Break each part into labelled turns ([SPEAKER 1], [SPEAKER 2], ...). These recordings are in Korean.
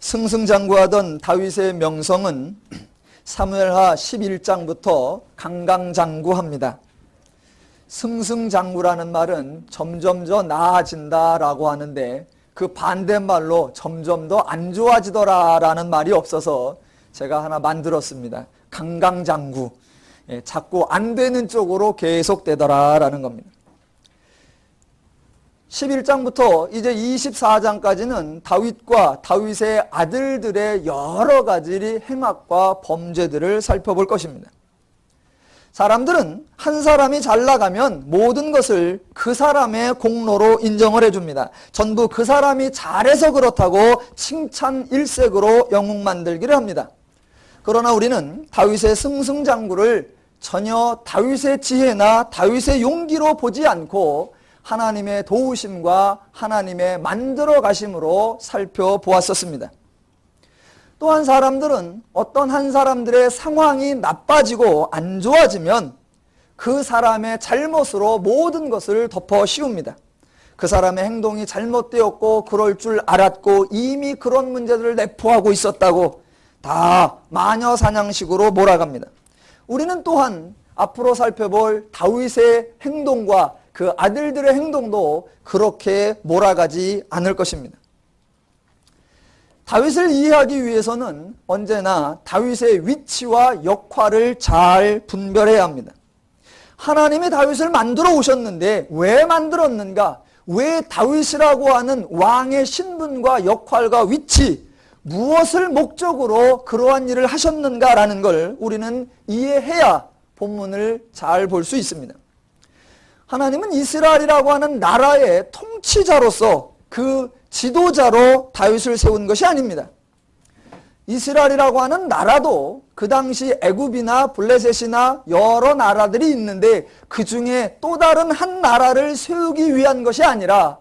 [SPEAKER 1] 승승장구하던 다윗의 명성은 사무엘하 11장부터 강강장구합니다. 승승장구라는 말은 점점 더 나아진다라고 하는데 그 반대말로 점점 더 안 좋아지더라라는 말이 없어서 제가 하나 만들었습니다. 강강장구. 자꾸 안 되는 쪽으로 계속되더라라는 겁니다. 11장부터 이제 24장까지는 다윗과 다윗의 아들들의 여러 가지 행악과 범죄들을 살펴볼 것입니다. 사람들은 한 사람이 잘 나가면 모든 것을 그 사람의 공로로 인정을 해줍니다. 전부 그 사람이 잘해서 그렇다고 칭찬 일색으로 영웅 만들기를 합니다. 그러나 우리는 다윗의 승승장구를 전혀 다윗의 지혜나 다윗의 용기로 보지 않고 하나님의 도우심과 하나님의 만들어 가심으로 살펴보았었습니다. 또한 사람들은 어떤 한 사람들의 상황이 나빠지고 안 좋아지면 그 사람의 잘못으로 모든 것을 덮어 씌웁니다. 그 사람의 행동이 잘못되었고 그럴 줄 알았고 이미 그런 문제들을 내포하고 있었다고 다 마녀사냥식으로 몰아갑니다. 우리는 또한 앞으로 살펴볼 다윗의 행동과 그 아들들의 행동도 그렇게 몰아가지 않을 것입니다. 다윗을 이해하기 위해서는 언제나 다윗의 위치와 역할을 잘 분별해야 합니다. 하나님이 다윗을 만들어 오셨는데 왜 만들었는가? 왜 다윗이라고 하는 왕의 신분과 역할과 위치, 무엇을 목적으로 그러한 일을 하셨는가라는 걸 우리는 이해해야 본문을 잘 볼 수 있습니다. 하나님은 이스라엘이라고 하는 나라의 통치자로서 그 지도자로 다윗을 세운 것이 아닙니다. 이스라엘이라고 하는 나라도 그 당시 애굽이나 블레셋이나 여러 나라들이 있는데 그 중에 또 다른 한 나라를 세우기 위한 것이 아니라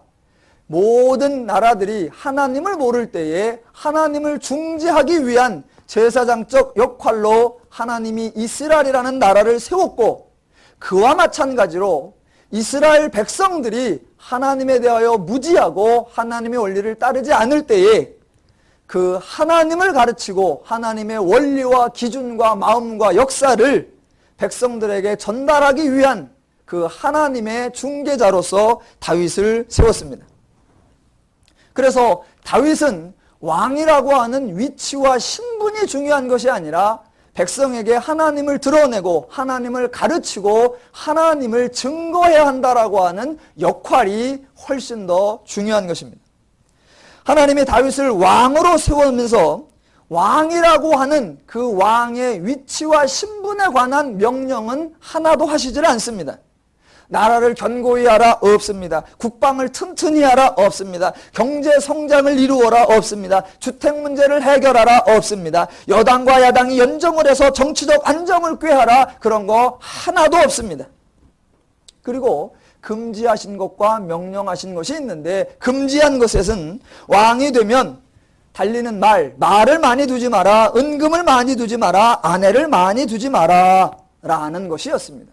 [SPEAKER 1] 모든 나라들이 하나님을 모를 때에 하나님을 중재하기 위한 제사장적 역할로 하나님이 이스라엘이라는 나라를 세웠고 그와 마찬가지로 이스라엘 백성들이 하나님에 대하여 무지하고 하나님의 원리를 따르지 않을 때에 그 하나님을 가르치고 하나님의 원리와 기준과 마음과 역사를 백성들에게 전달하기 위한 그 하나님의 중개자로서 다윗을 세웠습니다. 그래서 다윗은 왕이라고 하는 위치와 신분이 중요한 것이 아니라 백성에게 하나님을 드러내고 하나님을 가르치고 하나님을 증거해야 한다라고 하는 역할이 훨씬 더 중요한 것입니다. 하나님이 다윗을 왕으로 세우면서 왕이라고 하는 그 왕의 위치와 신분에 관한 명령은 하나도 하시질 않습니다. 나라를 견고히 하라 없습니다. 국방을 튼튼히 하라 없습니다. 경제 성장을 이루어라 없습니다. 주택 문제를 해결하라 없습니다. 여당과 야당이 연정을 해서 정치적 안정을 꾀하라 그런 거 하나도 없습니다. 그리고 금지하신 것과 명령하신 것이 있는데 금지한 것에는 왕이 되면 달리는 말을 많이 두지 마라, 은금을 많이 두지 마라, 아내를 많이 두지 마라 라는 것이었습니다.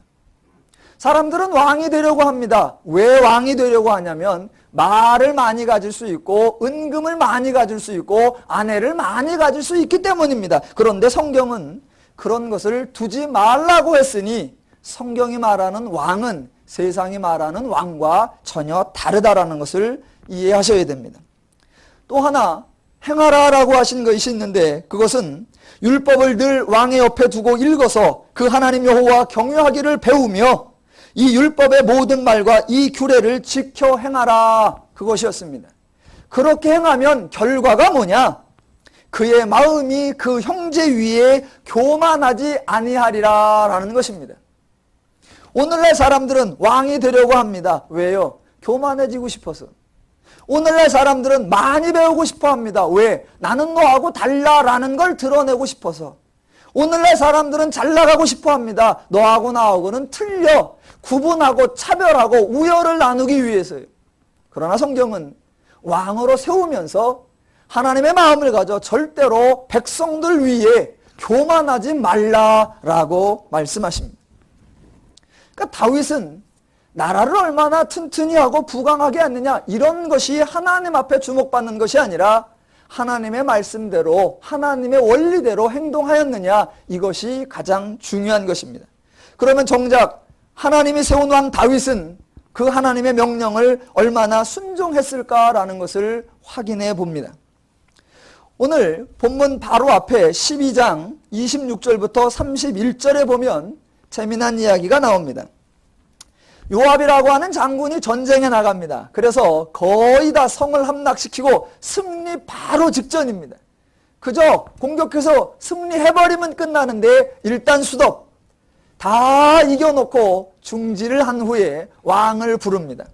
[SPEAKER 1] 사람들은 왕이 되려고 합니다. 왜 왕이 되려고 하냐면 말을 많이 가질 수 있고 은금을 많이 가질 수 있고 아내를 많이 가질 수 있기 때문입니다. 그런데 성경은 그런 것을 두지 말라고 했으니 성경이 말하는 왕은 세상이 말하는 왕과 전혀 다르다라는 것을 이해하셔야 됩니다. 또 하나 행하라라고 하신 것이 있는데 그것은 율법을 늘 왕의 옆에 두고 읽어서 그 하나님 여호와 경외하기를 배우며 이 율법의 모든 말과 이 규례를 지켜 행하라 그것이었습니다. 그렇게 행하면 결과가 뭐냐? 그의 마음이 그 형제 위에 교만하지 아니하리라 라는 것입니다. 오늘날 사람들은 왕이 되려고 합니다. 왜요? 교만해지고 싶어서. 오늘날 사람들은 많이 배우고 싶어 합니다. 왜? 나는 너하고 달라라는 걸 드러내고 싶어서. 오늘날 사람들은 잘 나가고 싶어 합니다. 너하고 나하고는 틀려. 구분하고 차별하고 우열을 나누기 위해서요. 그러나 성경은 왕으로 세우면서 하나님의 마음을 가져 절대로 백성들 위에 교만하지 말라라고 말씀하십니다. 그러니까 다윗은 나라를 얼마나 튼튼히 하고 부강하게 했느냐 이런 것이 하나님 앞에 주목받는 것이 아니라 하나님의 말씀대로 하나님의 원리대로 행동하였느냐, 이것이 가장 중요한 것입니다. 그러면 정작 하나님이 세운 왕 다윗은 그 하나님의 명령을 얼마나 순종했을까라는 것을 확인해 봅니다. 오늘 본문 바로 앞에 12장 26절부터 31절에 보면 재미난 이야기가 나옵니다. 요압이라고 하는 장군이 전쟁에 나갑니다. 그래서 거의 다 성을 함락시키고 승리 바로 직전입니다. 그저 공격해서 승리해버리면 끝나는데 일단 수덥 다 이겨놓고 중지를 한 후에 왕을 부릅니다.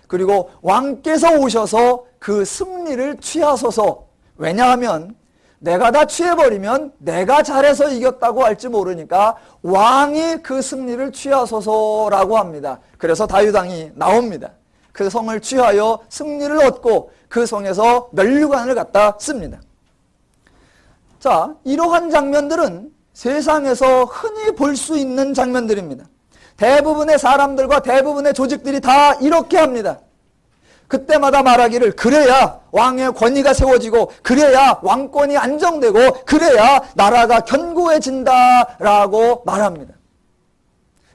[SPEAKER 1] 그리고 왕께서 오셔서 그 승리를 취하소서. 왜냐하면 내가 다 취해버리면 내가 잘해서 이겼다고 할지 모르니까 왕이 그 승리를 취하소서라고 합니다. 그래서 다윗 왕이 나옵니다. 그 성을 취하여 승리를 얻고 그 성에서 면류관을 갖다 씁니다. 자, 이러한 장면들은 세상에서 흔히 볼 수 있는 장면들입니다. 대부분의 사람들과 대부분의 조직들이 다 이렇게 합니다. 그때마다 말하기를 그래야 왕의 권위가 세워지고 그래야 왕권이 안정되고 그래야 나라가 견고해진다라고 말합니다.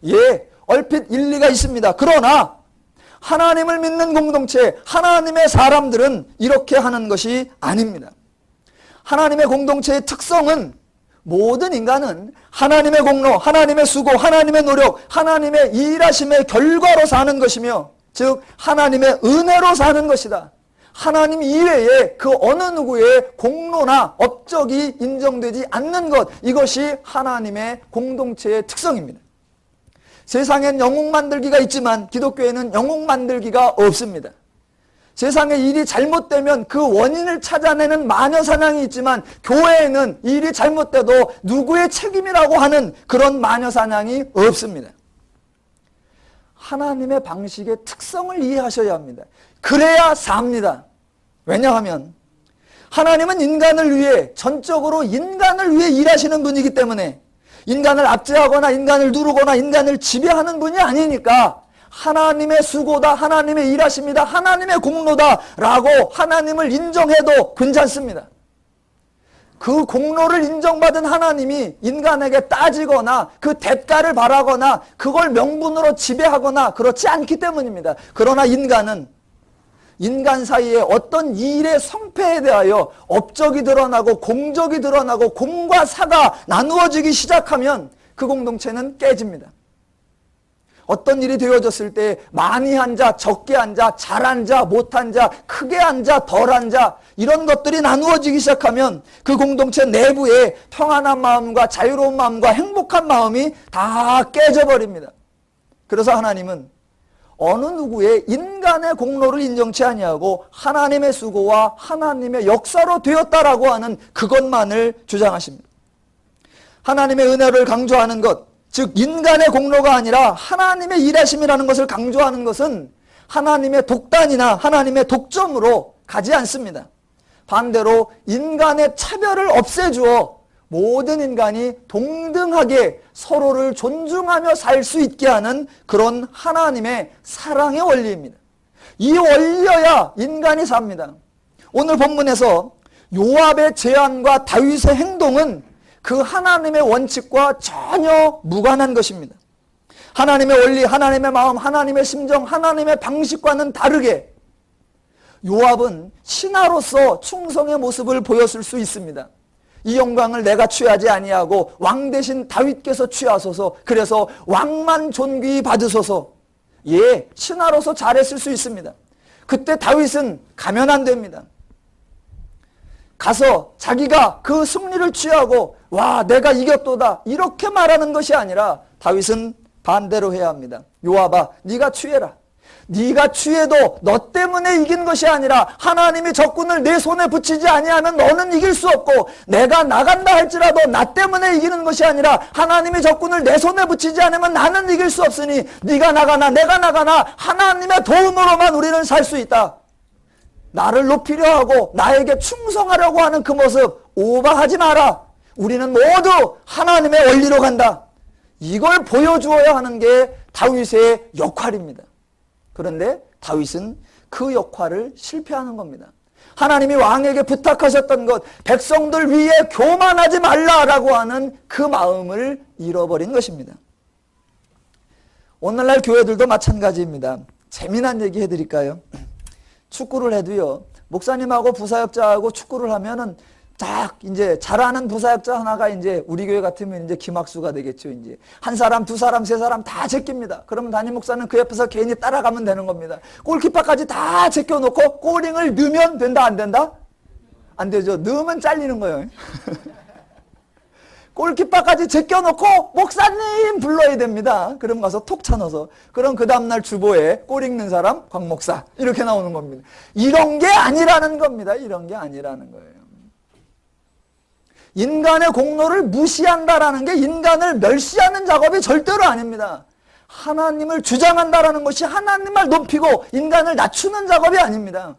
[SPEAKER 1] 예, 얼핏 일리가 있습니다. 그러나 하나님을 믿는 공동체, 하나님의 사람들은 이렇게 하는 것이 아닙니다. 하나님의 공동체의 특성은 모든 인간은 하나님의 공로, 하나님의 수고, 하나님의 노력, 하나님의 일하심의 결과로 사는 것이며 즉 하나님의 은혜로 사는 것이다. 하나님 이외에 그 어느 누구의 공로나 업적이 인정되지 않는 것, 이것이 하나님의 공동체의 특성입니다. 세상엔 영웅 만들기가 있지만 기독교에는 영웅 만들기가 없습니다. 세상에 일이 잘못되면 그 원인을 찾아내는 마녀사냥이 있지만 교회에는 일이 잘못돼도 누구의 책임이라고 하는 그런 마녀사냥이 없습니다. 하나님의 방식의 특성을 이해하셔야 합니다. 그래야 삽니다. 왜냐하면 하나님은 인간을 위해, 전적으로 인간을 위해 일하시는 분이기 때문에 인간을 압제하거나 인간을 누르거나 인간을 지배하는 분이 아니니까 하나님의 수고다, 하나님의 일하십니다, 하나님의 공로다 라고 하나님을 인정해도 괜찮습니다. 그 공로를 인정받은 하나님이 인간에게 따지거나 그 대가를 바라거나 그걸 명분으로 지배하거나 그렇지 않기 때문입니다. 그러나 인간은 인간 사이에 어떤 일의 성패에 대하여 업적이 드러나고 공적이 드러나고 공과 사가 나누어지기 시작하면 그 공동체는 깨집니다. 어떤 일이 되어졌을 때 많이 한 자, 적게 한 자, 잘한 자, 못한 자, 크게 한 자, 덜한 자, 이런 것들이 나누어지기 시작하면 그 공동체 내부에 평안한 마음과 자유로운 마음과 행복한 마음이 다 깨져버립니다. 그래서 하나님은 어느 누구의 인간의 공로를 인정치 아니하고 하나님의 수고와 하나님의 역사로 되었다라고 하는 그것만을 주장하십니다. 하나님의 은혜를 강조하는 것, 즉 인간의 공로가 아니라 하나님의 일하심이라는 것을 강조하는 것은 하나님의 독단이나 하나님의 독점으로 가지 않습니다. 반대로 인간의 차별을 없애주어 모든 인간이 동등하게 서로를 존중하며 살 수 있게 하는 그런 하나님의 사랑의 원리입니다. 이 원리여야 인간이 삽니다. 오늘 본문에서 요압의 제안과 다윗의 행동은 그 하나님의 원칙과 전혀 무관한 것입니다. 하나님의 원리, 하나님의 마음, 하나님의 심정, 하나님의 방식과는 다르게 요압은 신하로서 충성의 모습을 보였을 수 있습니다. 이 영광을 내가 취하지 아니하고 왕 대신 다윗께서 취하소서, 그래서 왕만 존귀히 받으소서. 예, 신하로서 잘했을 수 있습니다. 그때 다윗은 가면 안 됩니다. 가서 자기가 그 승리를 취하고 와 내가 이겼도다 이렇게 말하는 것이 아니라 다윗은 반대로 해야 합니다. 요압아 네가 취해라. 네가 취해도 너 때문에 이긴 것이 아니라 하나님이 적군을 내 손에 붙이지 아니하면 너는 이길 수 없고, 내가 나간다 할지라도 나 때문에 이기는 것이 아니라 하나님이 적군을 내 손에 붙이지 않으면 나는 이길 수 없으니 네가 나가나 내가 나가나 하나님의 도움으로만 우리는 살 수 있다. 나를 높이려 하고 나에게 충성하려고 하는 그 모습 오버하지 마라. 우리는 모두 하나님의 원리로 간다. 이걸 보여주어야 하는 게 다윗의 역할입니다. 그런데 다윗은 그 역할을 실패하는 겁니다. 하나님이 왕에게 부탁하셨던 것, 백성들 위에 교만하지 말라라고 하는 그 마음을 잃어버린 것입니다. 오늘날 교회들도 마찬가지입니다. 재미난 얘기 해드릴까요? 축구를 해도요, 목사님하고 부사역자하고 축구를 하면은 딱 이제 잘하는 부사역자 하나가 이제 우리 교회 같으면 이제 김학수가 되겠죠. 이제 한 사람, 두 사람, 세 사람 다 제낍니다. 그러면 담임 목사는 그 옆에서 괜히 따라가면 되는 겁니다. 골키퍼까지 다 제껴놓고 골링을 넣으면 된다, 안 된다? 안 되죠. 넣으면 잘리는 거예요. 골키퍼까지 제껴놓고 목사님 불러야 됩니다. 그럼 가서 톡 차넣어서, 그럼 그 다음날 주보에 골 읽는 사람 광 목사 이렇게 나오는 겁니다. 이런 게 아니라는 겁니다. 이런 게 아니라는 거예요. 인간의 공로를 무시한다라는 게 인간을 멸시하는 작업이 절대로 아닙니다. 하나님을 주장한다라는 것이 하나님을 높이고 인간을 낮추는 작업이 아닙니다.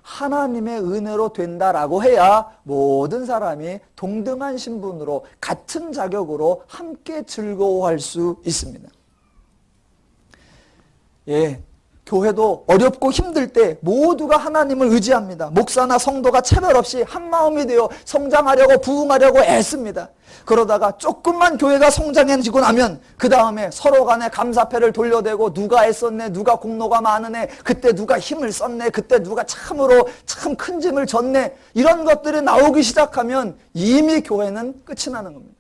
[SPEAKER 1] 하나님의 은혜로 된다라고 해야 모든 사람이 동등한 신분으로 같은 자격으로 함께 즐거워할 수 있습니다. 예, 교회도 어렵고 힘들 때 모두가 하나님을 의지합니다. 목사나 성도가 차별 없이 한마음이 되어 성장하려고 부흥하려고 애씁니다. 그러다가 조금만 교회가 성장해지고 나면 그 다음에 서로 간에 감사패를 돌려대고 누가 애썼네, 누가 공로가 많으네, 그때 누가 힘을 썼네, 그때 누가 참으로 참 큰 짐을 졌네, 이런 것들이 나오기 시작하면 이미 교회는 끝이 나는 겁니다.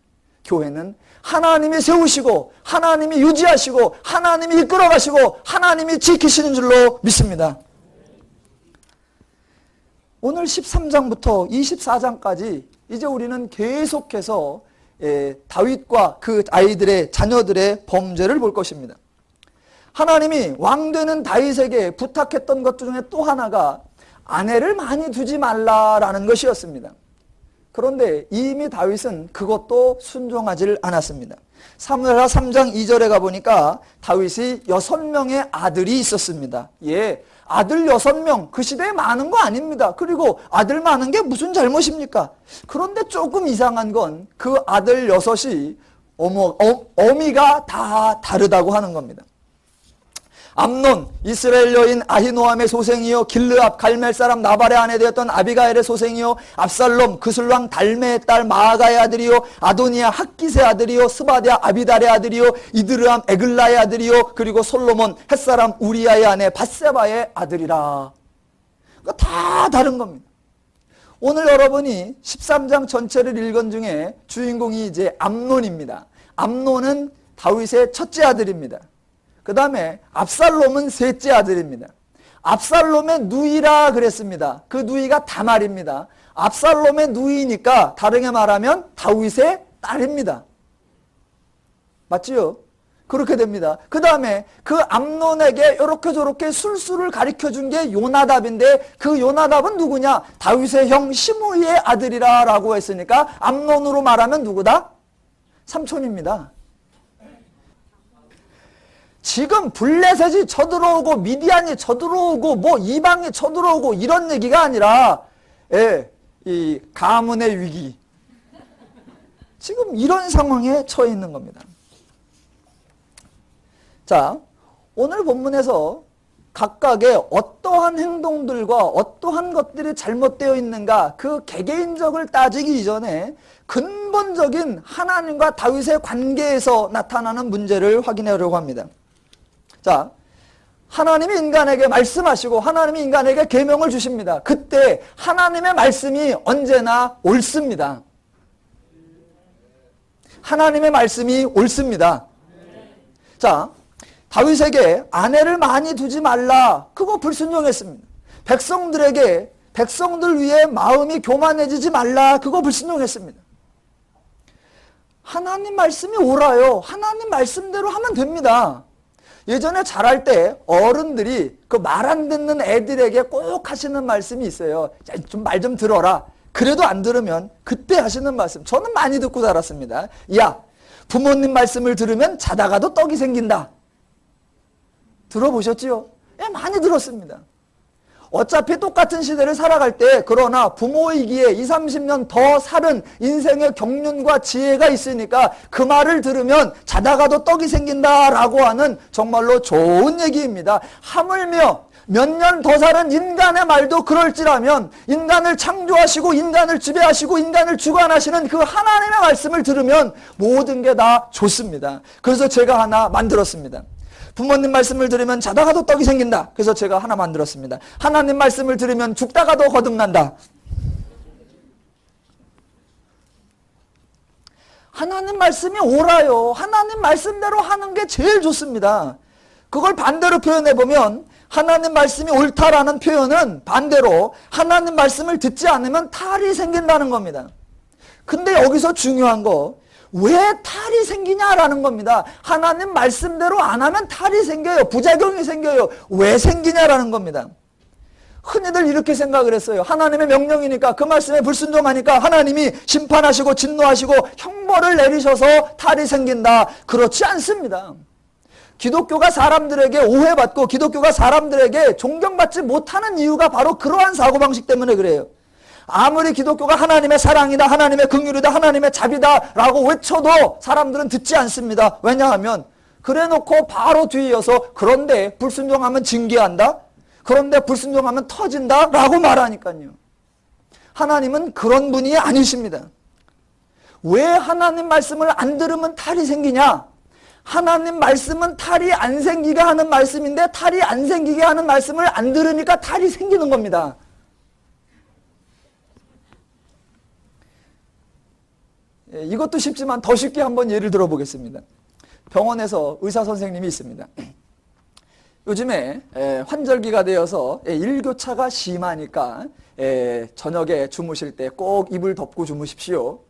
[SPEAKER 1] 교회는 하나님이 세우시고 하나님이 유지하시고 하나님이 이끌어가시고 하나님이 지키시는 줄로 믿습니다. 오늘 13장부터 24장까지 이제 우리는 계속해서 다윗과 그 아이들의 자녀들의 범죄를 볼 것입니다. 하나님이 왕되는 다윗에게 부탁했던 것 중에 또 하나가 아내를 많이 두지 말라라는 것이었습니다. 그런데 이미 다윗은 그것도 순종하지 않았습니다. 사무엘하 3장 2절에 가보니까 다윗이 6명의 아들이 있었습니다. 예, 아들 6명, 그 시대에 많은 거 아닙니다. 그리고 아들 많은 게 무슨 잘못입니까? 그런데 조금 이상한 건 그 아들 6이 어미가 다 다르다고 하는 겁니다. 암논, 이스라엘 여인 아히노함의 소생이요, 길르압 갈멜 사람 나발의 아내 되었던 아비가엘의 소생이요, 압살롬 그술왕 달메의 딸 마아가의 아들이요, 아도니아 핫깃의 아들이요, 스바디아 아비달의 아들이요, 이드르암 에글라의 아들이요, 그리고 솔로몬 햇사람 우리아의 아내 밧세바의 아들이라. 그러니까 다 다른 겁니다. 오늘 여러분이 13장 전체를 읽은 중에 주인공이 이제 암논입니다. 암논은 다윗의 첫째 아들입니다. 그 다음에 압살롬은 셋째 아들입니다. 압살롬의 누이라 그랬습니다. 그 누이가 다말입니다. 압살롬의 누이니까 다르게 말하면 다윗의 딸입니다. 맞지요? 그렇게 됩니다. 그 다음에 그 암논에게 이렇게 저렇게 술수를 가르쳐준 게 요나답인데, 그 요나답은 누구냐? 다윗의 형 시므이의 아들이라 라고 했으니까 암논으로 말하면 누구다? 삼촌입니다. 지금 블레셋이 쳐들어오고 미디안이 쳐들어오고 뭐 이방이 쳐들어오고 이런 얘기가 아니라, 이 가문의 위기, 지금 이런 상황에 처해 있는 겁니다. 자, 오늘 본문에서 각각의 어떠한 행동들과 어떠한 것들이 잘못되어 있는가, 그 개개인적을 따지기 이전에 근본적인 하나님과 다윗의 관계에서 나타나는 문제를 확인하려고 합니다. 자, 하나님이 인간에게 말씀하시고 하나님이 인간에게 계명을 주십니다. 그때 하나님의 말씀이 언제나 옳습니다. 하나님의 말씀이 옳습니다. 자, 다윗에게 아내를 많이 두지 말라, 그거 불순종했습니다. 백성들 위해 마음이 교만해지지 말라, 그거 불순종했습니다. 하나님 말씀이 옳아요. 하나님 말씀대로 하면 됩니다. 예전에 자랄 때 어른들이 그 말 안 듣는 애들에게 꼭 하시는 말씀이 있어요. 좀 말 좀 들어라. 그래도 안 들으면 그때 하시는 말씀, 저는 많이 듣고 자랐습니다. 야, 부모님 말씀을 들으면 자다가도 떡이 생긴다. 들어보셨지요? 예, 많이 들었습니다. 어차피 똑같은 시대를 살아갈 때, 그러나 부모이기에 20, 30년 더 살은 인생의 경륜과 지혜가 있으니까 그 말을 들으면 자다가도 떡이 생긴다라고 하는 정말로 좋은 얘기입니다. 하물며 몇 년 더 사는 인간의 말도 그럴지라면 인간을 창조하시고 인간을 지배하시고 인간을 주관하시는 그 하나님의 말씀을 들으면 모든 게 다 좋습니다. 그래서 제가 하나 만들었습니다. 부모님 말씀을 들으면 자다가도 떡이 생긴다. 그래서 제가 하나 만들었습니다. 하나님 말씀을 들으면 죽다가도 거듭난다. 하나님 말씀이 옳아요. 하나님 말씀대로 하는 게 제일 좋습니다. 그걸 반대로 표현해보면 하나님 말씀이 옳다라는 표현은 반대로 하나님 말씀을 듣지 않으면 탈이 생긴다는 겁니다. 근데 여기서 중요한 거, 왜 탈이 생기냐라는 겁니다. 하나님 말씀대로 안 하면 탈이 생겨요. 부작용이 생겨요. 왜 생기냐라는 겁니다. 흔히들 이렇게 생각을 했어요. 하나님의 명령이니까, 그 말씀에 불순종하니까 하나님이 심판하시고 진노하시고 형벌을 내리셔서 탈이 생긴다. 그렇지 않습니다. 기독교가 사람들에게 오해받고 기독교가 사람들에게 존경받지 못하는 이유가 바로 그러한 사고방식 때문에 그래요. 아무리 기독교가 하나님의 사랑이다, 하나님의 긍휼이다, 하나님의 자비다 라고 외쳐도 사람들은 듣지 않습니다. 왜냐하면 그래놓고 바로 뒤에 이어서 그런데 불순종하면 징계한다? 그런데 불순종하면 터진다? 라고 말하니까요. 하나님은 그런 분이 아니십니다. 왜 하나님 말씀을 안 들으면 탈이 생기냐? 하나님 말씀은 탈이 안 생기게 하는 말씀인데 탈이 안 생기게 하는 말씀을 안 들으니까 탈이 생기는 겁니다. 이것도 쉽지만 더 쉽게 한번 예를 들어보겠습니다. 병원에서 의사 선생님이 있습니다. 요즘에 환절기가 되어서 일교차가 심하니까 저녁에 주무실 때 꼭 이불 덮고 주무십시오.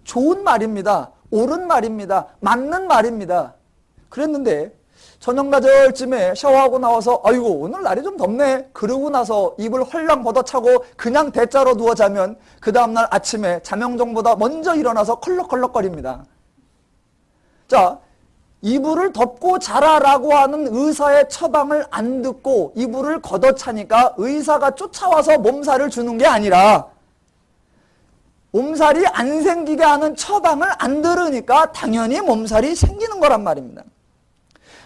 [SPEAKER 1] 좋은 말입니다. 옳은 말입니다. 맞는 말입니다. 그랬는데 저녁나절쯤에 샤워하고 나와서 아이고 오늘 날이 좀 덥네 그러고 나서 이불 헐랑 걷어차고 그냥 대자로 누워 자면 그 다음날 아침에 자명종보다 먼저 일어나서 컬럭컬럭거립니다. 자, 이불을 덮고 자라라고 하는 의사의 처방을 안 듣고 이불을 걷어차니까 의사가 쫓아와서 몸살을 주는 게 아니라 몸살이 안 생기게 하는 처방을 안 들으니까 당연히 몸살이 생기는 거란 말입니다.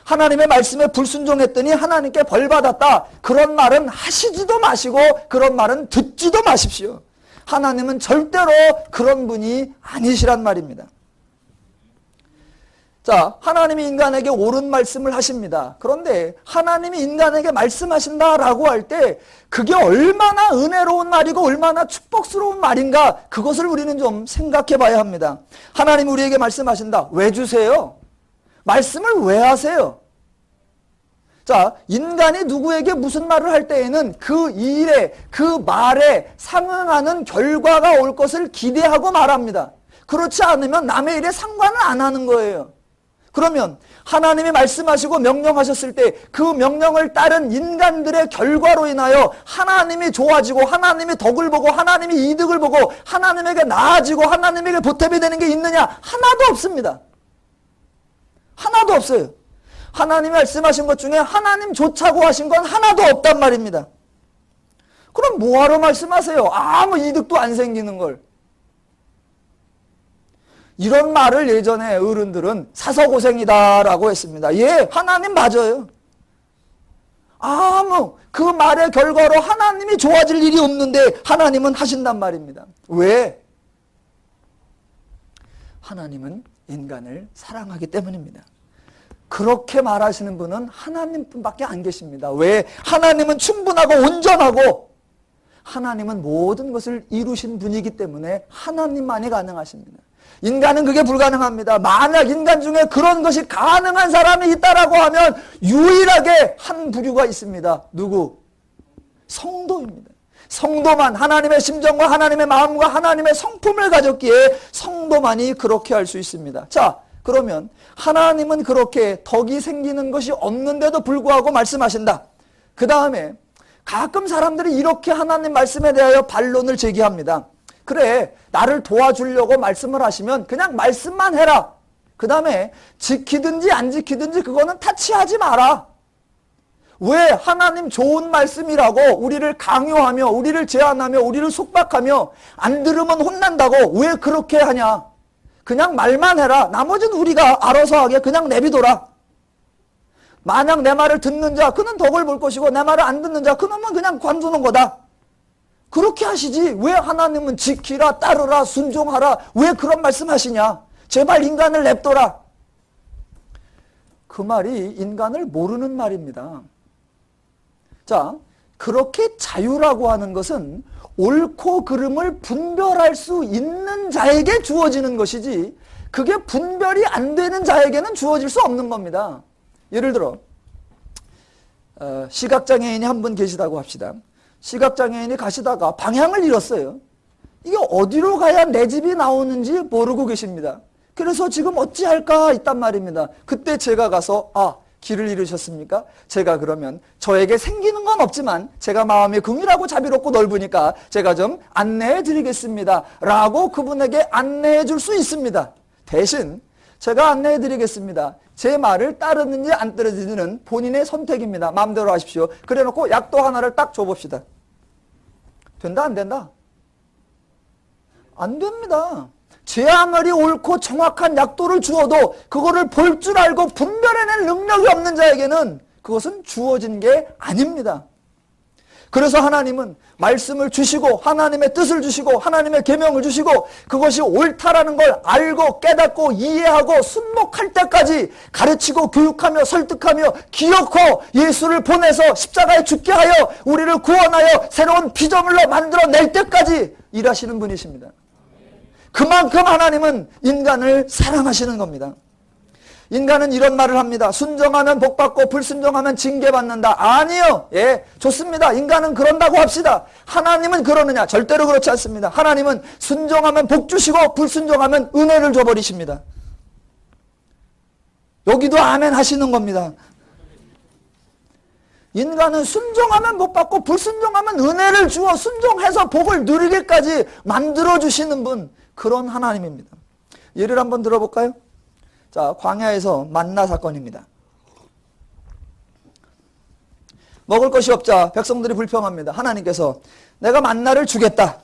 [SPEAKER 1] 하나님의 말씀에 불순종했더니 하나님께 벌 받았다. 그런 말은 하시지도 마시고 그런 말은 듣지도 마십시오. 하나님은 절대로 그런 분이 아니시란 말입니다. 자, 하나님이 인간에게 옳은 말씀을 하십니다. 그런데 하나님이 인간에게 말씀하신다라고 할 때 그게 얼마나 은혜로운 말이고 얼마나 축복스러운 말인가 그것을 우리는 좀 생각해 봐야 합니다. 하나님이 우리에게 말씀하신다. 왜 주세요? 말씀을 왜 하세요? 자, 인간이 누구에게 무슨 말을 할 때에는 그 일에, 그 말에 상응하는 결과가 올 것을 기대하고 말합니다. 그렇지 않으면 남의 일에 상관을 안 하는 거예요. 그러면 하나님이 말씀하시고 명령하셨을 때 그 명령을 따른 인간들의 결과로 인하여 하나님이 좋아지고 하나님이 덕을 보고 하나님이 이득을 보고 하나님에게 나아지고 하나님에게 보탬이 되는 게 있느냐? 하나도 없습니다. 하나도 없어요. 하나님이 말씀하신 것 중에 하나님 좋자고 하신 건 하나도 없단 말입니다. 그럼 뭐하러 말씀하세요? 아무 이득도 안 생기는 걸. 이런 말을 예전에 어른들은 사서고생이다라고 했습니다. 예, 하나님 맞아요. 아무 그 말의 결과로 하나님이 좋아질 일이 없는데 하나님은 하신단 말입니다. 왜? 하나님은 인간을 사랑하기 때문입니다. 그렇게 말하시는 분은 하나님뿐밖에 안 계십니다. 왜? 하나님은 충분하고 온전하고 하나님은 모든 것을 이루신 분이기 때문에 하나님만이 가능하십니다. 인간은 그게 불가능합니다. 만약 인간 중에 그런 것이 가능한 사람이 있다라고 하면 유일하게 한 부류가 있습니다. 누구? 성도입니다. 성도만 하나님의 심정과 하나님의 마음과 하나님의 성품을 가졌기에 성도만이 그렇게 할 수 있습니다. 자, 그러면 하나님은 그렇게 덕이 생기는 것이 없는데도 불구하고 말씀하신다. 그 다음에 가끔 사람들이 이렇게 하나님 말씀에 대하여 반론을 제기합니다. 그래, 나를 도와주려고 말씀을 하시면 그냥 말씀만 해라. 그 다음에 지키든지 안 지키든지 그거는 타치하지 마라. 왜? 하나님 좋은 말씀이라고 우리를 강요하며 우리를 제한하며 우리를 속박하며 안 들으면 혼난다고 왜 그렇게 하냐? 그냥 말만 해라. 나머지는 우리가 알아서 하게 그냥 내비둬라. 만약 내 말을 듣는 자 그는 덕을 볼 것이고 내 말을 안 듣는 자 그놈은 그냥 관두는 거다. 그렇게 하시지 왜 하나님은 지키라 따르라 순종하라 왜 그런 말씀하시냐. 제발 인간을 냅둬라. 그 말이 인간을 모르는 말입니다. 자, 그렇게 자유라고 하는 것은 옳고 그름을 분별할 수 있는 자에게 주어지는 것이지 그게 분별이 안 되는 자에게는 주어질 수 없는 겁니다. 예를 들어 시각장애인이 한 분 계시다고 합시다. 시각장애인이 가시다가 방향을 잃었어요. 이게 어디로 가야 내 집이 나오는지 모르고 계십니다. 그래서 지금 어찌할까 있단 말입니다. 그때 제가 가서 길을 잃으셨습니까? 제가 그러면 저에게 생기는 건 없지만 제가 마음이 긍휼하고 자비롭고 넓으니까 제가 좀 안내해 드리겠습니다. 라고 그분에게 안내해 줄 수 있습니다. 대신 제가 안내해 드리겠습니다. 제 말을 따르는지 안 따르는지는 본인의 선택입니다. 마음대로 하십시오. 그래 놓고 약도 하나를 딱 줘봅시다. 된다 안 된다? 안 됩니다. 제 아무리 옳고 정확한 약도를 주어도 그거를 볼 줄 알고 분별해낼 능력이 없는 자에게는 그것은 주어진 게 아닙니다. 그래서 하나님은 말씀을 주시고 하나님의 뜻을 주시고 하나님의 계명을 주시고 그것이 옳다라는 걸 알고 깨닫고 이해하고 순목할 때까지 가르치고 교육하며 설득하며 기어코 예수를 보내서 십자가에 죽게 하여 우리를 구원하여 새로운 피조물로 만들어낼 때까지 일하시는 분이십니다. 그만큼 하나님은 인간을 사랑하시는 겁니다. 인간은 이런 말을 합니다. 순종하면 복받고 불순종하면 징계받는다. 아니요. 예, 좋습니다. 인간은 그런다고 합시다. 하나님은 그러느냐? 절대로 그렇지 않습니다. 하나님은 순종하면 복 주시고 불순종하면 은혜를 줘버리십니다. 여기도 아멘 하시는 겁니다. 인간은 순종하면 복받고 불순종하면 은혜를 주어 순종해서 복을 누리게까지 만들어주시는 분, 그런 하나님입니다. 예를 한번 들어볼까요? 자, 광야에서 만나 사건입니다. 먹을 것이 없자 백성들이 불평합니다. 하나님께서 내가 만나를 주겠다.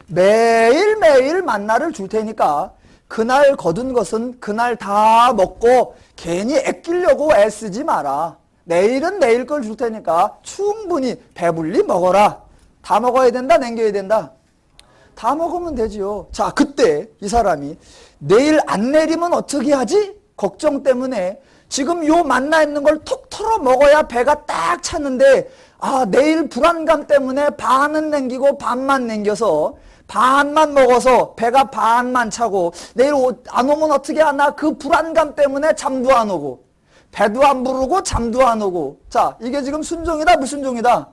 [SPEAKER 1] 매일매일 만나를 줄 테니까 그날 거둔 것은 그날 다 먹고 괜히 애끼려고 애쓰지 마라. 내일은 내일 걸 줄 테니까 충분히 배불리 먹어라. 다 먹어야 된다, 남겨야 된다? 다 먹으면 되지요. 자, 그때 이 사람이 내일 안 내리면 어떻게 하지? 걱정 때문에 지금 요 만나 있는 걸 톡 털어 먹어야 배가 딱 찼는데 내일 불안감 때문에 반은 남기고 반만 남겨서 반만 먹어서 배가 반만 차고 내일 안 오면 어떻게 하나 그 불안감 때문에 잠도 안 오고 배도 안 부르고 잠도 안 오고. 자, 이게 지금 순종이다 불순종이다?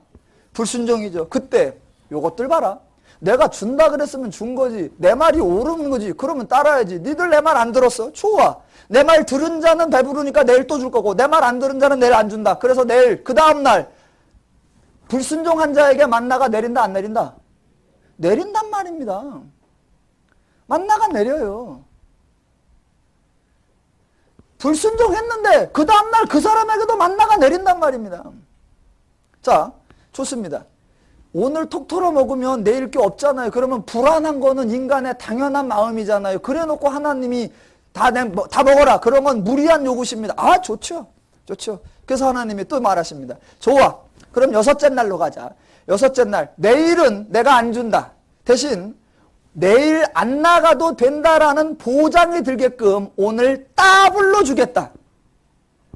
[SPEAKER 1] 불순종이죠. 그때 요것들 봐라. 내가 준다 그랬으면 준 거지. 내 말이 옳은 거지. 그러면 따라야지. 니들 내 말 안 들었어? 좋아. 내 말 들은 자는 배부르니까 내일 또 줄 거고 내 말 안 들은 자는 내일 안 준다. 그래서 내일 그 다음 날 불순종한 자에게 만나가 내린다 안 내린다? 내린단 말입니다. 만나가 내려요. 불순종했는데 그 다음 날 그 사람에게도 만나가 내린단 말입니다. 자, 좋습니다. 오늘 톡 털어 먹으면 내일 게 없잖아요. 그러면 불안한 거는 인간의 당연한 마음이잖아요. 그래 놓고 하나님이 다 먹어라. 그런 건 무리한 요구십니다. 좋죠. 좋죠. 그래서 하나님이 또 말하십니다. 좋아. 그럼 6째 날로 가자. 6째 날. 내일은 내가 안 준다. 대신 내일 안 나가도 된다라는 보장이 들게끔 오늘 따블로 주겠다.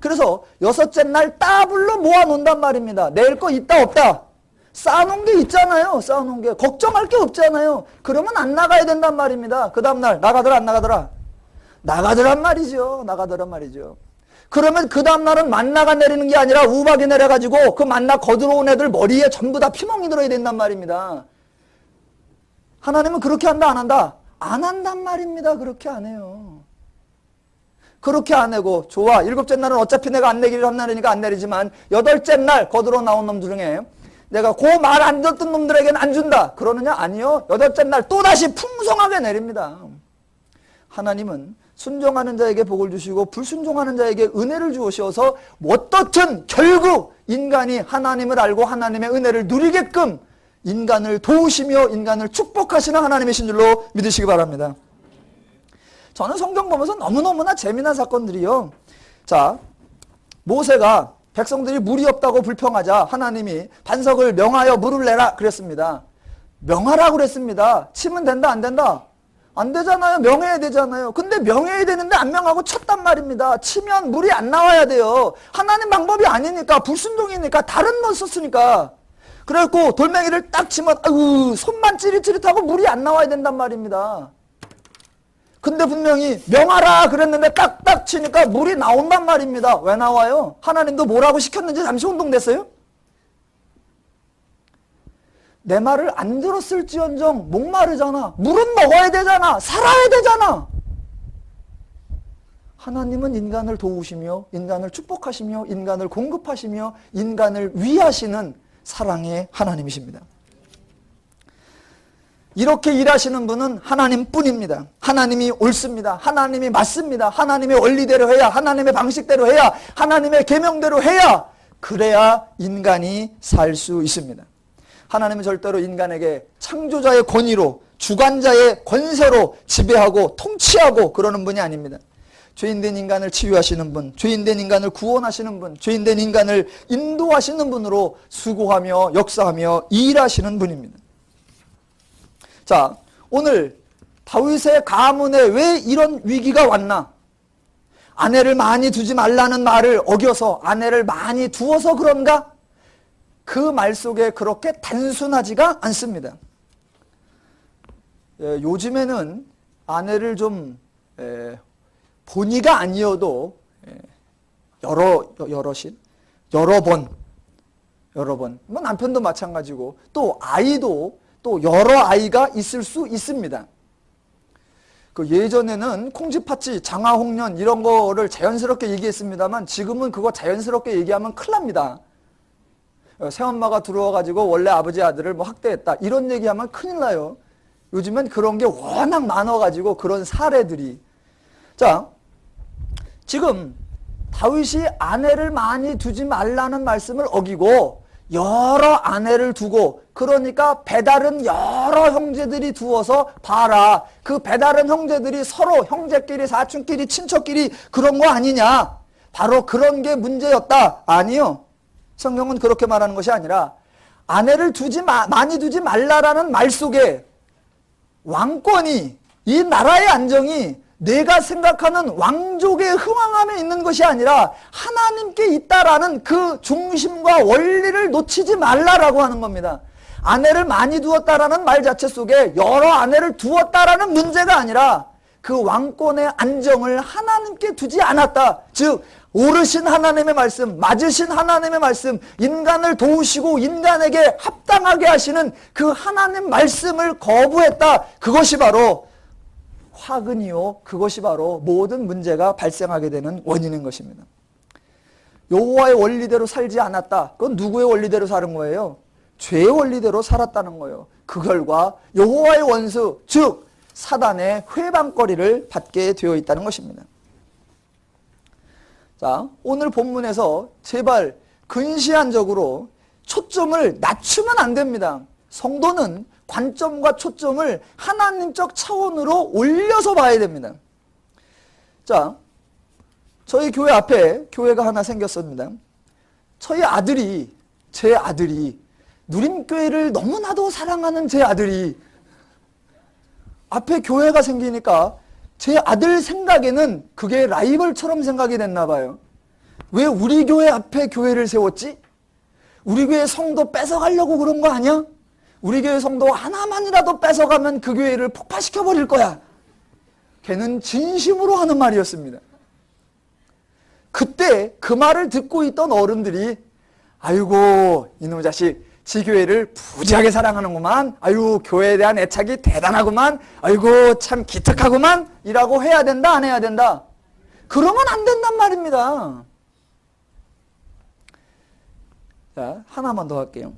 [SPEAKER 1] 그래서 6째 날 따블로 모아놓는단 말입니다. 내일 거 있다 없다? 쌓아놓은 게 있잖아요. 쌓아놓은 게. 걱정할 게 없잖아요. 그러면 안 나가야 된단 말입니다. 그 다음날 나가더라 안 나가더라? 나가더란 말이죠. 나가더란 말이죠. 그러면 그 다음날은 만나가 내리는 게 아니라 우박이 내려가지고 그 만나 거들어온 애들 머리에 전부 다 피멍이 들어야 된단 말입니다. 하나님은 그렇게 한다 안 한다? 안 한단 말입니다. 그렇게 안 해요. 그렇게 안 내고 좋아. 7째 날은 어차피 내가 안 내기를 한다니까 안 내리지만 8째 날 거들어 나온 놈들 중에 내가 그 말 안 듣던 놈들에게는 안 준다. 그러느냐? 아니요. 8째 날 또다시 풍성하게 내립니다. 하나님은 순종하는 자에게 복을 주시고 불순종하는 자에게 은혜를 주셔서 어떻든 결국 인간이 하나님을 알고 하나님의 은혜를 누리게끔 인간을 도우시며 인간을 축복하시는 하나님이신 줄로 믿으시기 바랍니다. 저는 성경 보면서 너무너무나 재미난 사건들이요. 자, 모세가 백성들이 물이 없다고 불평하자 하나님이 반석을 명하여 물을 내라 그랬습니다. 명하라고 그랬습니다. 치면 된다 안 된다? 안 되잖아요. 명해야 되잖아요. 근데 명해야 되는데 안 명하고 쳤단 말입니다. 치면 물이 안 나와야 돼요. 하나님 방법이 아니니까, 불순종이니까, 다른 걸 썼으니까. 그래갖고 돌멩이를 딱 치면 아유 손만 찌릿찌릿하고 물이 안 나와야 된단 말입니다. 근데 분명히 명하라 그랬는데 딱딱 치니까 물이 나온단 말입니다. 왜 나와요? 하나님도 뭐라고 시켰는지 잠시 혼동됐어요? 내 말을 안 들었을지언정 목마르잖아. 물은 먹어야 되잖아. 살아야 되잖아. 하나님은 인간을 도우시며 인간을 축복하시며 인간을 공급하시며 인간을 위하시는 사랑의 하나님이십니다. 이렇게 일하시는 분은 하나님뿐입니다. 하나님이 옳습니다. 하나님이 맞습니다. 하나님의 원리대로 해야, 하나님의 방식대로 해야, 하나님의 계명대로 해야, 그래야 인간이 살 수 있습니다. 하나님은 절대로 인간에게 창조자의 권위로, 주관자의 권세로 지배하고 통치하고 그러는 분이 아닙니다. 죄인된 인간을 치유하시는 분, 죄인된 인간을 구원하시는 분, 죄인된 인간을 인도하시는 분으로 수고하며 역사하며 일하시는 분입니다. 자, 오늘 다윗의 가문에 왜 이런 위기가 왔나? 아내를 많이 두지 말라는 말을 어겨서 아내를 많이 두어서 그런가? 그 말 속에 그렇게 단순하지가 않습니다. 요즘에는 아내를 좀 본의가 아니어도 여러 번 뭐 남편도 마찬가지고 또 아이도 또 여러 아이가 있을 수 있습니다. 그 예전에는 콩쥐팥쥐, 장화홍련 이런 거를 자연스럽게 얘기했습니다만 지금은 그거 자연스럽게 얘기하면 큰일 납니다. 새엄마가 들어와가지고 원래 아버지 아들을 뭐 학대했다 이런 얘기하면 큰일 나요. 요즘엔 그런 게 워낙 많아가지고 그런 사례들이. 자, 지금 다윗이 아내를 많이 두지 말라는 말씀을 어기고 여러 아내를 두고, 그러니까 배다른 여러 형제들이 두어서 봐라. 그 배다른 형제들이 서로 형제끼리 사촌끼리 친척끼리 그런 거 아니냐. 바로 그런 게 문제였다. 아니요. 성경은 그렇게 말하는 것이 아니라 아내를 많이 두지 말라라는 말 속에 왕권이, 이 나라의 안정이 내가 생각하는 왕족의 흥왕함에 있는 것이 아니라 하나님께 있다라는 그 중심과 원리를 놓치지 말라라고 하는 겁니다. 아내를 많이 두었다라는 말 자체 속에 여러 아내를 두었다라는 문제가 아니라 그 왕권의 안정을 하나님께 두지 않았다. 즉 옳으신 하나님의 말씀, 맞으신 하나님의 말씀, 인간을 도우시고 인간에게 합당하게 하시는 그 하나님 말씀을 거부했다. 그것이 바로 화근이요, 그것이 바로 모든 문제가 발생하게 되는 원인인 것입니다. 여호와의 원리대로 살지 않았다. 그건 누구의 원리대로 사는 거예요? 죄의 원리대로 살았다는 거예요. 그 결과 여호와의 원수, 즉 사단의 회방거리를 받게 되어 있다는 것입니다. 자, 오늘 본문에서 제발 근시안적으로 초점을 낮추면 안 됩니다. 성도는 관점과 초점을 하나님적 차원으로 올려서 봐야 됩니다. 자, 저희 교회 앞에 교회가 하나 생겼습니다. 저희 아들이, 제 아들이, 누림교회를 너무나도 사랑하는 제 아들이 앞에 교회가 생기니까 제 아들 생각에는 그게 라이벌처럼 생각이 됐나 봐요. 왜 우리 교회 앞에 교회를 세웠지? 우리 교회 성도 뺏어가려고 그런 거 아니야? 우리 교회 성도 하나만이라도 뺏어가면 그 교회를 폭파시켜버릴 거야. 걔는 진심으로 하는 말이었습니다. 그때 그 말을 듣고 있던 어른들이 아이고 이놈의 자식 지 교회를 부지하게 사랑하는구만. 아유 교회에 대한 애착이 대단하구만. 아이고 참 기특하구만. 이라고 해야 된다 안 해야 된다? 그러면 안 된단 말입니다. 자, 하나만 더 할게요.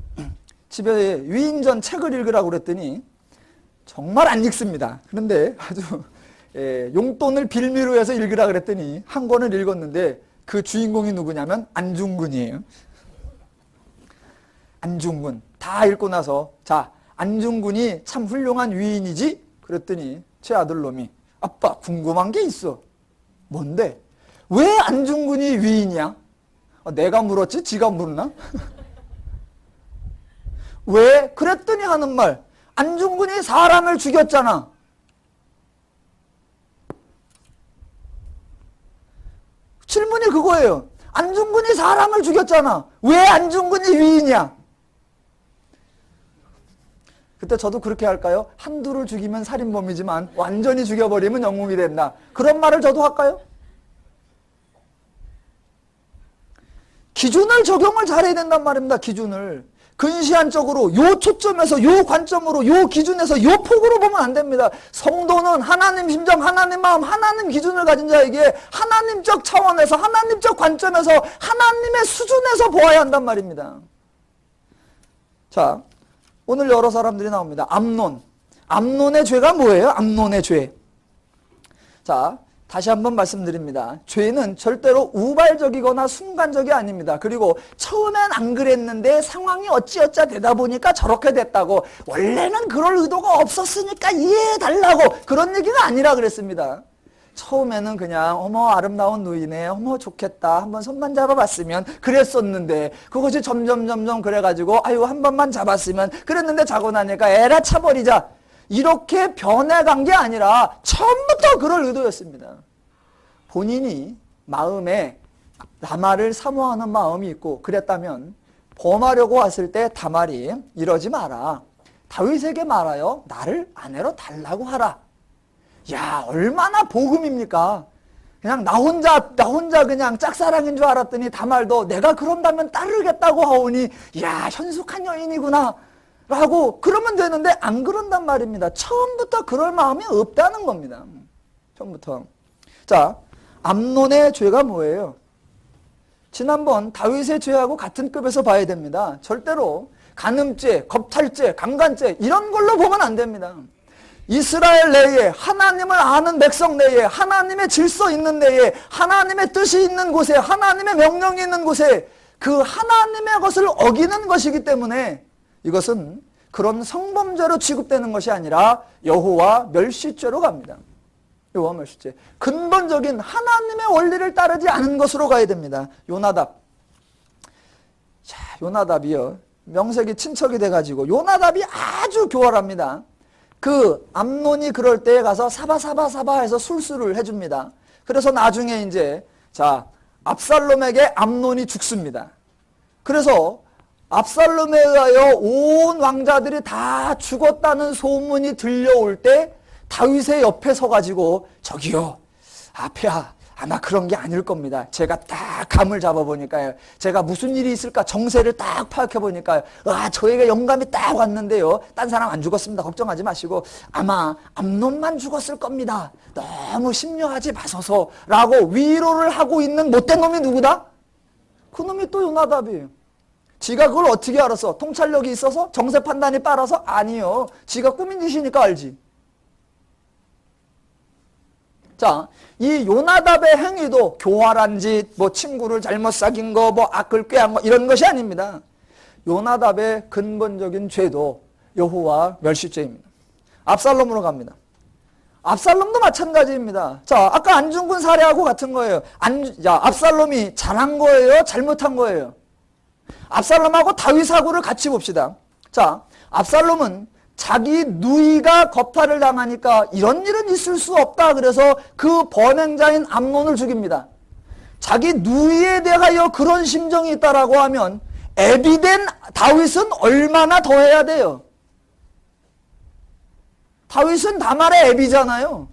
[SPEAKER 1] 집에 위인전 책을 읽으라고 그랬더니 정말 안 읽습니다. 그런데 아주 용돈을 빌미로 해서 읽으라 그랬더니 한 권을 읽었는데 그 주인공이 누구냐면 안중근이에요. 안중근. 다 읽고 나서 자, 안중근이 참 훌륭한 위인이지? 그랬더니 제 아들놈이 아빠 궁금한 게 있어. 뭔데? 왜 안중근이 위인이야? 내가 물었지 지가 물었나? 왜? 그랬더니 하는 말, 안중근이 사람을 죽였잖아. 질문이 그거예요. 안중근이 사람을 죽였잖아. 왜 안중근이 위인이야? 그때 저도 그렇게 할까요? 한두를 죽이면 살인범이지만 완전히 죽여버리면 영웅이 된다. 그런 말을 저도 할까요? 기준을 적용을 잘해야 된단 말입니다. 기준을. 근시안적으로 요 초점에서 요 관점으로 요 기준에서 요 폭으로 보면 안 됩니다. 성도는 하나님 심정, 하나님 마음, 하나님 기준을 가진 자에게 하나님적 차원에서 하나님적 관점에서 하나님의 수준에서 보아야 한단 말입니다. 자, 오늘 여러 사람들이 나옵니다. 암논. 암논의 죄가 뭐예요? 암논의 죄. 자, 다시 한번 말씀드립니다. 죄는 절대로 우발적이거나 순간적이 아닙니다. 그리고 처음엔 안 그랬는데 상황이 어찌어찌 되다 보니까 저렇게 됐다고, 원래는 그럴 의도가 없었으니까 이해해달라고, 그런 얘기가 아니라 그랬습니다. 처음에는 그냥 어머 아름다운 누이네, 어머 좋겠다, 한번 손만 잡아봤으면 그랬었는데, 그것이 점점 그래가지고 아유 한 번만 잡았으면 그랬는데, 자고 나니까 에라 차버리자, 이렇게 변해간 게 아니라 처음부터 그럴 의도였습니다. 본인이 마음에 다말을 사모하는 마음이 있고 그랬다면 범하려고 왔을 때 다말이 이러지 마라, 다윗에게 말하여 나를 아내로 달라고 하라. 야, 얼마나 복음입니까? 그냥 나 혼자 그냥 짝사랑인 줄 알았더니 다말도 내가 그런다면 따르겠다고 하오니, 야, 현숙한 여인이구나 라고 그러면 되는데, 안 그런단 말입니다. 처음부터 그럴 마음이 없다는 겁니다. 처음부터. 자, 암논의 죄가 뭐예요? 지난번 다윗의 죄하고 같은 급에서 봐야 됩니다. 절대로 간음죄, 겁탈죄, 강간죄 이런 걸로 보면 안 됩니다. 이스라엘 내에, 하나님을 아는 백성 내에, 하나님의 질서 있는 데에, 하나님의 뜻이 있는 곳에, 하나님의 명령이 있는 곳에 그 하나님의 것을 어기는 것이기 때문에 이것은 그런 성범죄로 취급되는 것이 아니라 여호와 멸시죄로 갑니다. 여호와 멸시죄. 근본적인 하나님의 원리를 따르지 않은 것으로 가야 됩니다. 요나답. 자, 요나답이요, 명색이 친척이 돼가지고 요나답이 아주 교활합니다. 그 암논이 그럴 때에 가서 사바 해서 술수를 해줍니다. 그래서 나중에 이제 자, 압살롬에게 암논이 죽습니다. 그래서 압살롬에 의하여 온 왕자들이 다 죽었다는 소문이 들려올 때 다윗의 옆에 서가지고 저기요, 앞에야 아마 그런 게 아닐 겁니다. 제가 딱 감을 잡아보니까요, 제가 무슨 일이 있을까 정세를 딱 파악해보니까요, 저에게 영감이 딱 왔는데요, 딴 사람 안 죽었습니다. 걱정하지 마시고 아마 암논만 죽었을 겁니다. 너무 심려하지 마소서 라고 위로를 하고 있는 못된 놈이 누구다? 그 놈이 또 요나답이에요. 지가 그걸 어떻게 알았어? 통찰력이 있어서? 정세 판단이 빨라서? 아니요. 지가 꾸민 짓이니까 알지. 자, 이 요나답의 행위도 교활한 짓, 뭐 친구를 잘못 사귄 거, 뭐 악을 꾀한 거 이런 것이 아닙니다. 요나답의 근본적인 죄도 여호와 멸시죄입니다. 압살롬으로 갑니다. 압살롬도 마찬가지입니다. 자, 아까 안중근 사례하고 같은 거예요. 압살롬이 잘한 거예요? 잘못한 거예요? 압살롬하고 다윗하고를 같이 봅시다. 자, 압살롬은 자기 누이가 겁탈을 당하니까 이런 일은 있을 수 없다 그래서 그 범행자인 암논을 죽입니다. 자기 누이에 대하여 그런 심정이 있다라고 하면 애비된 다윗은 얼마나 더 해야 돼요? 다윗은 다말의 애비잖아요.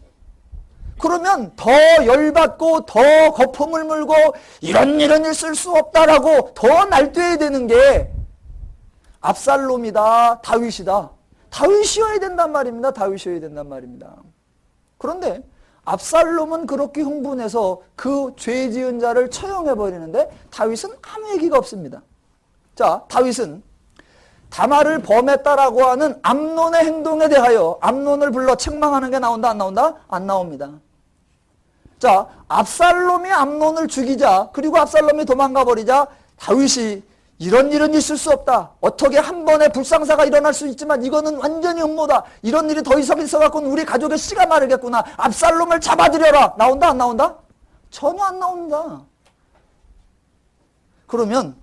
[SPEAKER 1] 그러면 더 열받고 더 거품을 물고 이런 일은 있을 수 없다라고 더 날뛰어야 되는 게 압살롬이다, 다윗이다. 다윗이어야 된단 말입니다. 다윗이어야 된단 말입니다. 그런데 압살롬은 그렇게 흥분해서 그 죄 지은 자를 처형해버리는데 다윗은 아무 얘기가 없습니다. 자, 다윗은 다말을 범했다라고 하는 암논의 행동에 대하여 암논을 불러 책망하는 게 나온다, 안 나온다? 안 나옵니다. 자, 압살롬이 암논을 죽이자, 그리고 압살롬이 도망가 버리자 다윗이 이런 일은 있을 수 없다. 어떻게 한 번에 불상사가 일어날 수 있지만 이거는 완전히 음모다. 이런 일이 더 이상 있어갖고는 우리 가족의 씨가 마르겠구나. 압살롬을 잡아들여라. 나온다, 안 나온다? 전혀 안 나옵니다. 그러면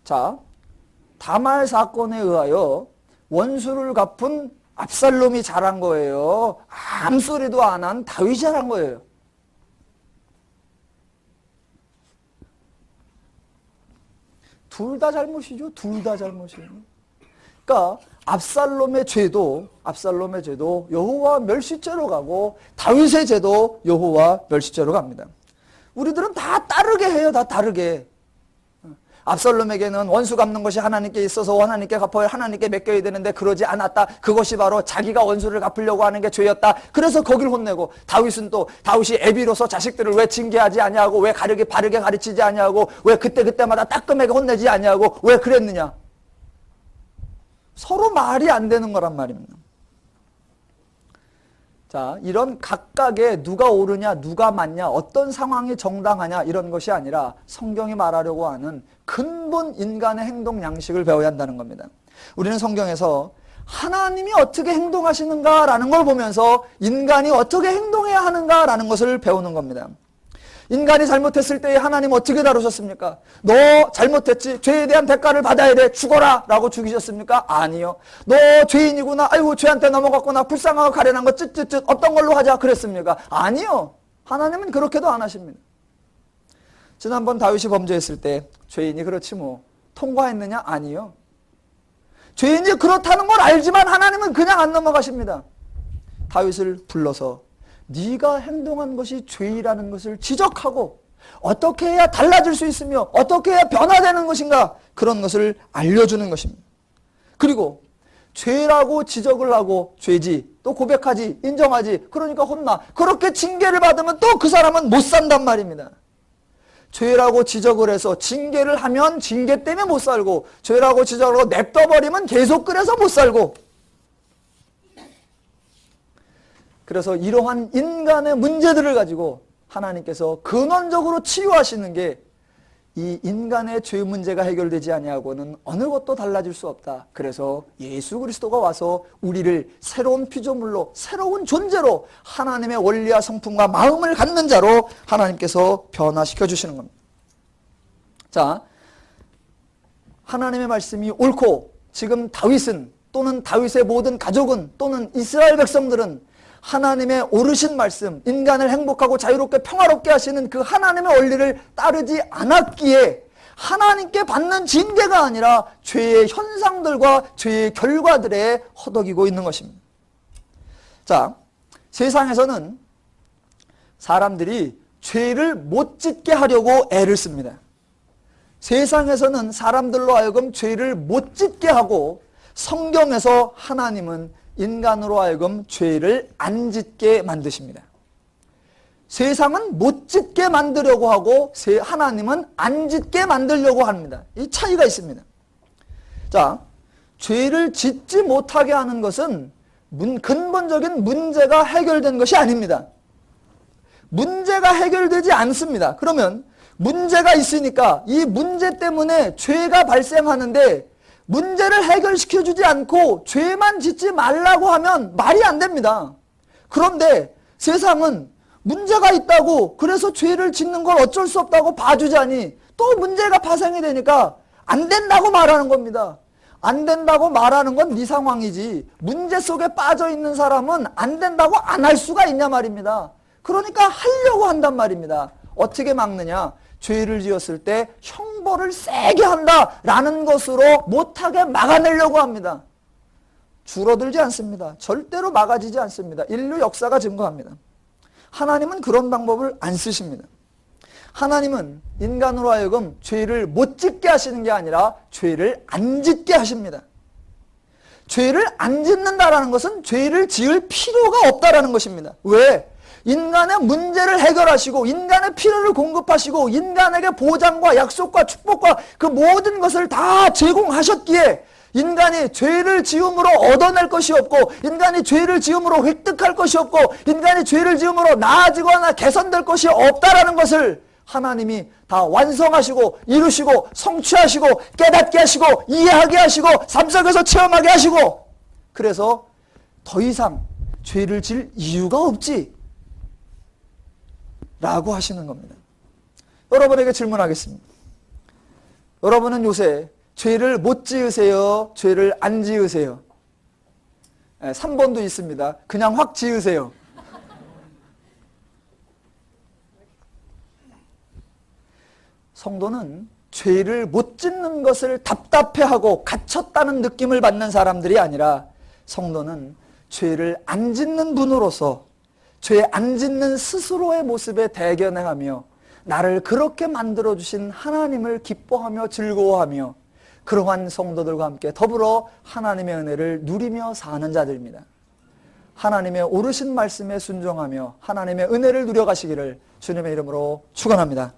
[SPEAKER 1] 자, 다말 사건에 의하여 원수를 갚은 압살롬이 잘한 거예요? 아무 소리도 안 한 다윗이 잘한 거예요? 둘 다 잘못이죠. 둘 다 잘못이에요. 그러니까 압살롬의 죄도 여호와 멸시죄로 가고 다윗의 죄도 여호와 멸시죄로 갑니다. 우리들은 다 따르게 해요. 다 다르게. 압살롬에게는 원수 갚는 것이 하나님께 있어서 하나님께 갚아야 하나님께 맡겨야 되는데 그러지 않았다. 그것이 바로 자기가 원수를 갚으려고 하는 게 죄였다. 그래서 거길 혼내고, 다윗은 또 다윗이 애비로서 자식들을 왜 징계하지 아니하고, 왜 바르게 가르치지 아니하고, 왜 그때마다 따끔하게 혼내지 아니하고, 왜 그랬느냐. 서로 말이 안 되는 거란 말입니다. 자, 이런 각각의 누가 옳으냐, 누가 맞냐, 어떤 상황이 정당하냐 이런 것이 아니라 성경이 말하려고 하는 근본 인간의 행동 양식을 배워야 한다는 겁니다. 우리는 성경에서 하나님이 어떻게 행동하시는가라는 걸 보면서 인간이 어떻게 행동해야 하는가라는 것을 배우는 겁니다. 인간이 잘못했을 때 하나님 어떻게 다루셨습니까? 너 잘못했지? 죄에 대한 대가를 받아야 돼. 죽어라! 라고 죽이셨습니까? 아니요. 너 죄인이구나. 아이고 죄한테 넘어갔구나. 불쌍하고 가련한 거 쯧쯧쯧 어떤 걸로 하자 그랬습니까? 아니요. 하나님은 그렇게도 안 하십니다. 지난번 다윗이 범죄했을 때 죄인이 그렇지 뭐 통과했느냐? 아니요. 죄인이 그렇다는 걸 알지만 하나님은 그냥 안 넘어가십니다. 다윗을 불러서 네가 행동한 것이 죄라는 것을 지적하고 어떻게 해야 달라질 수 있으며 어떻게 해야 변화되는 것인가 그런 것을 알려주는 것입니다. 그리고 죄라고 지적을 하고 죄지 또 고백하지 인정하지 그러니까 혼나 그렇게 징계를 받으면 또 그 사람은 못 산단 말입니다. 죄라고 지적을 해서 징계를 하면 징계 때문에 못 살고 죄라고 지적을 하고 냅둬버리면 계속 그래서 못 살고 그래서 이러한 인간의 문제들을 가지고 하나님께서 근원적으로 치유하시는 게 이 인간의 죄 문제가 해결되지 아니하고는 어느 것도 달라질 수 없다. 그래서 예수 그리스도가 와서 우리를 새로운 피조물로 새로운 존재로 하나님의 원리와 성품과 마음을 갖는 자로 하나님께서 변화시켜 주시는 겁니다. 자, 하나님의 말씀이 옳고 지금 다윗은 또는 다윗의 모든 가족은 또는 이스라엘 백성들은 하나님의 오르신 말씀, 인간을 행복하고 자유롭게 평화롭게 하시는 그 하나님의 원리를 따르지 않았기에 하나님께 받는 징계가 아니라 죄의 현상들과 죄의 결과들에 허덕이고 있는 것입니다. 자, 세상에서는 사람들이 죄를 못 짓게 하려고 애를 씁니다. 세상에서는 사람들로 하여금 죄를 못 짓게 하고 성경에서 하나님은 인간으로 하여금 죄를 안 짓게 만드십니다. 세상은 못 짓게 만들려고 하고 하나님은 안 짓게 만들려고 합니다. 이 차이가 있습니다. 자, 죄를 짓지 못하게 하는 것은 근본적인 문제가 해결된 것이 아닙니다. 문제가 해결되지 않습니다. 그러면 문제가 있으니까 이 문제 때문에 죄가 발생하는데 문제를 해결시켜주지 않고 죄만 짓지 말라고 하면 말이 안 됩니다. 그런데 세상은 문제가 있다고 그래서 죄를 짓는 걸 어쩔 수 없다고 봐주자니 또 문제가 발생이 되니까 안 된다고 말하는 겁니다. 안 된다고 말하는 건 네 상황이지 문제 속에 빠져 있는 사람은 안 된다고 안 할 수가 있냐 말입니다. 그러니까 하려고 한단 말입니다. 어떻게 막느냐? 죄를 지었을 때 형벌을 세게 한다라는 것으로 못하게 막아내려고 합니다. 줄어들지 않습니다. 절대로 막아지지 않습니다. 인류 역사가 증거합니다. 하나님은 그런 방법을 안 쓰십니다. 하나님은 인간으로 하여금 죄를 못 짓게 하시는 게 아니라 죄를 안 짓게 하십니다. 죄를 안 짓는다라는 것은 죄를 지을 필요가 없다라는 것입니다. 왜? 인간의 문제를 해결하시고 인간의 필요를 공급하시고 인간에게 보장과 약속과 축복과 그 모든 것을 다 제공하셨기에 인간이 죄를 지음으로 얻어낼 것이 없고 인간이 죄를 지음으로 획득할 것이 없고 인간이 죄를 지음으로 나아지거나 개선될 것이 없다라는 것을 하나님이 다 완성하시고 이루시고 성취하시고 깨닫게 하시고 이해하게 하시고 삶 속에서 체험하게 하시고 그래서 더 이상 죄를 질 이유가 없지 라고 하시는 겁니다. 여러분에게 질문하겠습니다. 여러분은 요새 죄를 못 지으세요? 죄를 안 지으세요? 3번도 있습니다. 그냥 확 지으세요. 성도는 죄를 못 짓는 것을 답답해하고 갇혔다는 느낌을 받는 사람들이 아니라 성도는 죄를 안 짓는 분으로서 죄 안 짓는 스스로의 모습에 대견해하며 나를 그렇게 만들어주신 하나님을 기뻐하며 즐거워하며 그러한 성도들과 함께 더불어 하나님의 은혜를 누리며 사는 자들입니다. 하나님의 오르신 말씀에 순종하며 하나님의 은혜를 누려가시기를 주님의 이름으로 축원합니다.